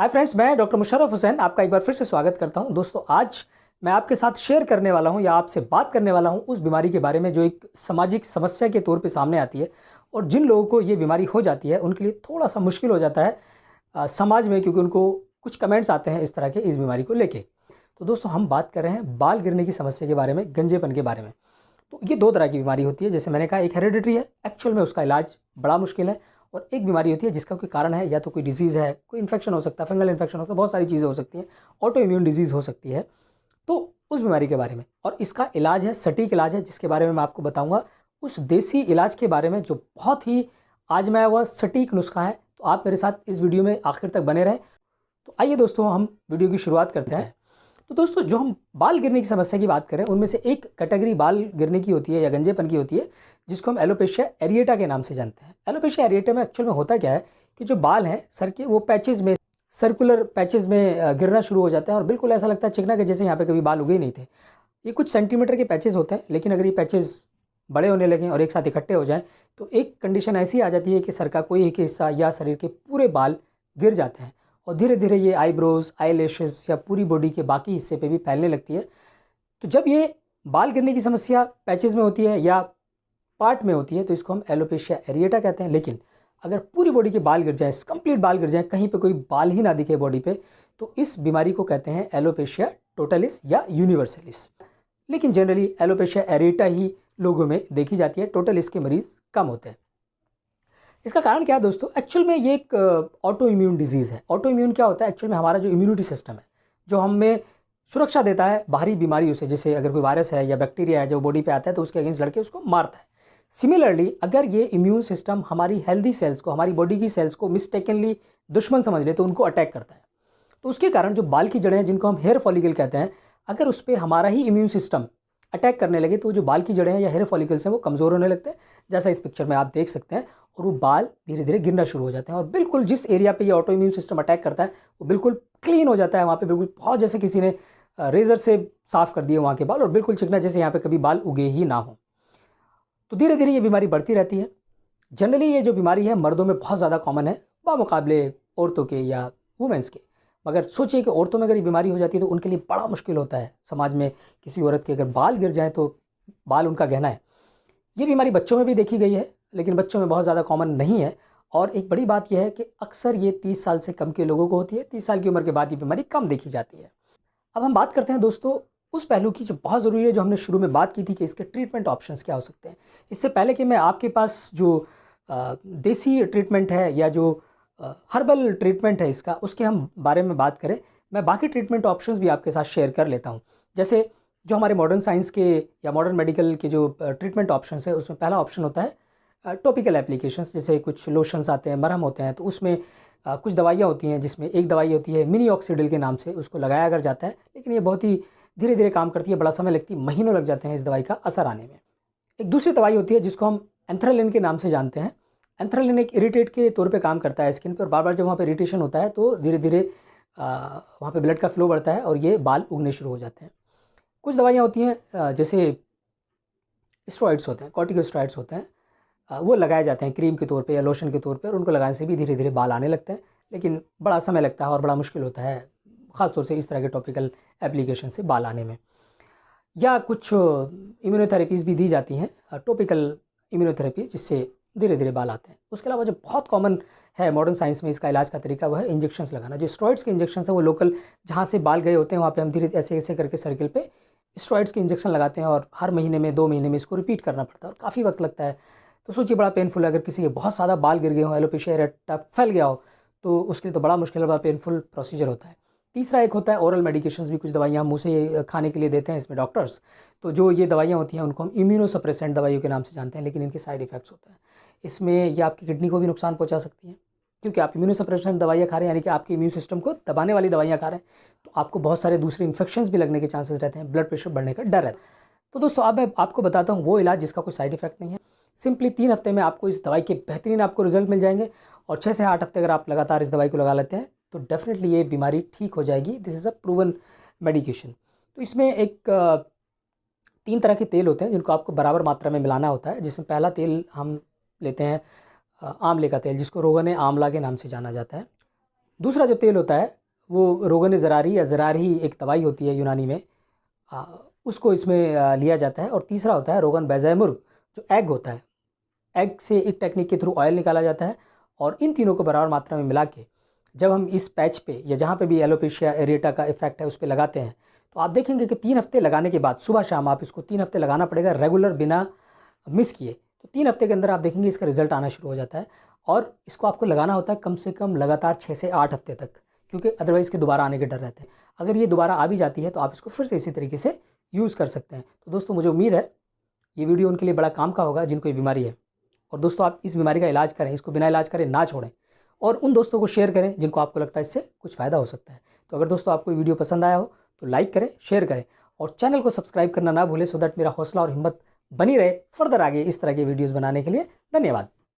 Hi friends, मैं doctor Musharraf Hussain आपका एक बार फिर से स्वागत करता हूं। दोस्तों, आज मैं आपके साथ शेयर करने वाला हूं या आपसे बात करने वाला हूं उस बीमारी के बारे में जो एक सामाजिक समस्या के तौर पे सामने आती है और जिन लोगों को ये बीमारी हो जाती है उनके लिए थोड़ा सा मुश्किल हो जाता है समाज में, क्योंकि उनको कुछ कमेंट्स आते हैं इस तरह के इस बीमारी को लेके। तो दोस्तों, हम बात कर रहे हैं बाल गिरने की समस्या के बारे में, गंजेपन के बारे में। तो ये दो तरह की बीमारी होती है। जैसे मैंने कहा, एक हेरिडिटरी है, एक्चुअल में उसका इलाज बड़ा मुश्किल है, और एक बीमारी होती है जिसका कोई कारण है, या तो कोई डिजीज़ है, कोई इन्फेक्शन हो सकता है, फंगल इन्फेक्शन हो सकता है, बहुत सारी चीज़ें हो सकती हैं, ऑटो इम्यून डिजीज़ हो सकती है। तो उस बीमारी के बारे में और इसका इलाज है, सटीक इलाज है, जिसके बारे में मैं आपको बताऊंगा। उस देसी इलाज के बारे में जो बहुत ही आजमाया हुआ सटीक नुस्खा है। तो आप मेरे साथ इस वीडियो में आखिर तक बने रहें। तो आइए दोस्तों, हम वीडियो की शुरुआत करते हैं। तो दोस्तों, जो हम बाल गिरने की समस्या की बात करें, उनमें से एक कैटेगरी बाल गिरने की होती है या गंजेपन की होती है, जिसको हम एलोपेशिया एरिएटा के नाम से जानते हैं। एलोपेशिया एरिएटा में एक्चुअल में होता क्या है कि जो बाल हैं सर के, वो पैचेस में, सर्कुलर पैचेस में गिरना शुरू हो जाता है और बिल्कुल ऐसा लगता है चिकना के जैसे यहाँ पे कभी बाल उगे ही नहीं थे। ये कुछ सेंटीमीटर के पैचेस होते हैं, लेकिन अगर ये पैचेस बड़े होने लगें और एक साथ इकट्ठे हो जाएं तो एक कंडीशन ऐसी आ जाती है कि सर का कोई एक हिस्सा या शरीर के पूरे बाल गिर जाते हैं और धीरे धीरे ये आईब्रोज, आई लैशेस या पूरी बॉडी के बाकी हिस्से पे भी फैलने लगती है। तो जब ये बाल गिरने की समस्या पैचेस में होती है या पार्ट में होती है तो इसको हम एलोपेशिया एरिएटा कहते हैं। लेकिन अगर पूरी बॉडी के बाल गिर जाएं, कंप्लीट बाल गिर जाएं, कहीं पे कोई बाल ही ना दिखे बॉडी पे, तो इस बीमारी को कहते हैं एलोपेशिया टोटलिस या यूनिवर्सलिस। लेकिन जनरली एलोपेशिया एरिएटा ही लोगों में देखी जाती है, टोटलिस के मरीज कम होते हैं। इसका कारण क्या है दोस्तों? एक्चुअल में ये एक ऑटो इम्यून डिजीज़ है। ऑटो इम्यून क्या होता है? एक्चुअल में हमारा जो इम्यूनिटी सिस्टम है, जो हमें सुरक्षा देता है बाहरी बीमारियों से, जैसे अगर कोई वायरस है या बैक्टीरिया है जो बॉडी पे आता है तो उसके अगेंस्ट लड़के उसको मारता है। सिमिलरली, अगर ये इम्यून सिस्टम हमारी हेल्दी सेल्स को, हमारी बॉडी की सेल्स को मिस्टेकनली दुश्मन समझ ले तो उनको अटैक करता है। तो उसके कारण जो बाल की जड़ें हैं, जिनको हम हेयर फॉलिकल कहते हैं, अगर उस पर हमारा ही इम्यून सिस्टम अटैक करने लगे तो जो बाल की जड़ें हैं या हेयर फॉलिकल्स हैं वो कमज़ोर होने लगते हैं, जैसा इस पिक्चर में आप देख सकते हैं, और वो बाल धीरे धीरे गिरना शुरू हो जाते हैं। और बिल्कुल जिस एरिया पे ये ऑटो इम्यून सिस्टम अटैक करता है वो बिल्कुल क्लीन हो जाता है, वहाँ पे बिल्कुल बहुत जैसे किसी ने रेजर से साफ़ कर दिए वहाँ के बाल, और बिल्कुल चिकना जैसे यहाँ पे कभी बाल उगे ही ना हो। तो धीरे धीरे ये बीमारी बढ़ती रहती है। जनरली ये जो बीमारी है मर्दों में बहुत ज़्यादा कॉमन है बामुकाबले औरतों के या वुमेंस के। मगर सोचिए कि औरतों में अगर ये बीमारी हो जाती है तो उनके लिए बड़ा मुश्किल होता है। समाज में किसी औरत के अगर बाल गिर जाए तो बाल उनका गहना है। ये बीमारी बच्चों में भी देखी गई है, लेकिन बच्चों में बहुत ज़्यादा कॉमन नहीं है। और एक बड़ी बात यह है कि अक्सर ये 30 साल से कम के लोगों को होती है। 30 साल की उम्र के बाद ये बीमारी कम देखी जाती है। अब हम बात करते हैं दोस्तों उस पहलू की जो बहुत ज़रूरी है, जो हमने शुरू में बात की थी कि इसके ट्रीटमेंट ऑप्शंस क्या हो सकते हैं। इससे पहले कि मैं आपके पास जो देसी ट्रीटमेंट है या जो हर्बल ट्रीटमेंट है इसका, उसके हम बारे में बात करें, मैं बाकी ट्रीटमेंट ऑप्शंस भी आपके साथ शेयर कर लेता हूं। जैसे जो हमारे मॉडर्न साइंस के या मॉडर्न मेडिकल के जो ट्रीटमेंट ऑप्शंस है, उसमें पहला ऑप्शन होता है टॉपिकल एप्लीकेशंस। जैसे कुछ लोशंस आते हैं, मरहम होते हैं, तो उसमें कुछ दवाइयाँ होती हैं, जिसमें एक दवाई होती है मिनी ऑक्सीडिल के नाम से, उसको लगाया अगर जाता है, लेकिन ये बहुत ही धीरे धीरे काम करती है, बड़ा समय लगती है, महीनों लग जाते हैं इस दवाई का असर आने में। एक दूसरी दवाई होती है जिसको हम एंथ्रालिन के नाम से जानते हैं। एंथ्रालिन एक इरिटेट के तौर पे काम करता है स्किन पे, और बार बार जब वहाँ पे इरिटेशन होता है तो धीरे धीरे वहाँ पे ब्लड का फ्लो बढ़ता है और ये बाल उगने शुरू हो जाते हैं। कुछ दवाइयाँ होती हैं जैसे स्टेरॉइड्स होते हैं, कॉर्टिकोस्टेरॉइड्स होते हैं, वो लगाए जाते हैं क्रीम के तौर पे या लोशन के तौर पे, और उनको लगाने से भी धीरे धीरे बाल आने लगते हैं, लेकिन बड़ा समय लगता है और बड़ा मुश्किल होता है, ख़ासतौर से इस तरह के टॉपिकल एप्लीकेशन से बाल आने में। या कुछ इम्यूनोथेरेपीज़ भी दी जाती हैं, टॉपिकल इम्यूनोथेरेपी, जिससे धीरे धीरे बाल आते हैं। उसके अलावा जो बहुत कॉमन है मॉडर्न साइंस में इसका इलाज का तरीका, वो है इंजेक्शंस लगाना। जो स्टेरॉइड्स के इंजेक्शन है वो लोकल जहाँ से बाल गए होते हैं वहाँ पे हम धीरे ऐसे ऐसे करके सर्किल पे स्टेरॉइड्स के इंजेक्शन लगाते हैं, और हर महीने में 2 महीने में इसको रिपीट करना पड़ता है और काफ़ी वक्त लगता है। तो सोचिए, बड़ा पेनफुल है। अगर किसी के बहुत ज़्यादा बाल गिर गए हों, एलोपेशिया एरिएटा फैल गया हो, तो उसके लिए तो बड़ा मुश्किल, बड़ा पेनफुल प्रोसीजर होता है। तीसरा एक होता है ओरल मेडिकेशंस भी, कुछ दवाइयाँ मुँह से खाने के लिए देते हैं इसमें डॉक्टर्स। तो जो ये दवाइयाँ होती हैं उनको हम इम्यूनोसप्रेसेंट दवाइयों के नाम से जानते हैं, लेकिन इनके साइड इफ़ेक्ट्स होते हैं। इसमें ये आपकी किडनी को भी नुकसान पहुंचा सकती हैं, क्योंकि आप इम्यूनोसप्रेसेंट दवाइयाँ खा रहे हैं, यानी कि आपके इम्यून सिस्टम को दबाने वाली दवाइयाँ खा रहे हैं, तो आपको बहुत सारे दूसरे इन्फेक्शंस भी लगने के चांसेस रहते हैं, ब्लड प्रेशर बढ़ने का डर है। तो दोस्तों, अब मैं आपको बताता हूँ वो इलाज जिसका कोई साइड इफेक्ट नहीं है। सिंपली 3 हफ्ते में आपको इस दवाई के बेहतरीन आपको रिजल्ट मिल जाएंगे, और 6 से 8 हफ्ते अगर आप लगातार इस दवाई को लगा लेते हैं तो डेफिनेटली ये बीमारी ठीक हो जाएगी। This is a proven medication. तो इसमें एक 3 तरह के तेल होते हैं जिनको आपको बराबर मात्रा में मिलाना होता है। जिसमें पहला तेल हम लेते हैं आंवले का तेल, जिसको रोगन आंवला के नाम से जाना जाता है। दूसरा जो तेल होता है वो रोगन ज़रारी या ज़रारी एक दवाई होती है यूनानी में, उसको इसमें लिया जाता है। और तीसरा होता है रोगन बेज़ैमुर्ग, जो एग होता है। एग से एक टेक्निक के थ्रू ऑयल निकाला जाता है और इन तीनों को बराबर मात्रा में मिला के जब हम इस पैच पे या जहाँ पे भी एलोपेशिया एरिएटा का इफेक्ट है उस पर लगाते हैं, तो आप देखेंगे कि 3 हफ्ते लगाने के बाद सुबह शाम आप इसको 3 हफ्ते लगाना पड़ेगा रेगुलर, बिना मिस किए। तो 3 हफ्ते के अंदर आप देखेंगे इसका रिजल्ट आना शुरू हो जाता है। और इसको आपको लगाना होता है कम से कम लगातार 6 से 8 हफ्ते तक, क्योंकि अदरवाइज़ इसके दोबारा आने के डर रहते हैं। अगर ये दोबारा आ भी जाती है तो आप इसको फिर से इसी तरीके से यूज़ कर सकते हैं। तो दोस्तों मुझे उम्मीद है ये वीडियो उनके लिए बड़ा काम का होगा जिनको ये बीमारी है। और दोस्तों आप इस बीमारी का इलाज करें, इसको बिना इलाज करें ना छोड़ें, और उन दोस्तों को शेयर करें जिनको आपको लगता है इससे कुछ फ़ायदा हो सकता है। तो अगर दोस्तों आपको वीडियो पसंद आया हो तो लाइक करें, शेयर करें और चैनल को सब्सक्राइब करना ना भूलें, सो दैट मेरा हौसला और हिम्मत बनी रहे फर्दर आगे इस तरह के वीडियोज़ बनाने के लिए। धन्यवाद।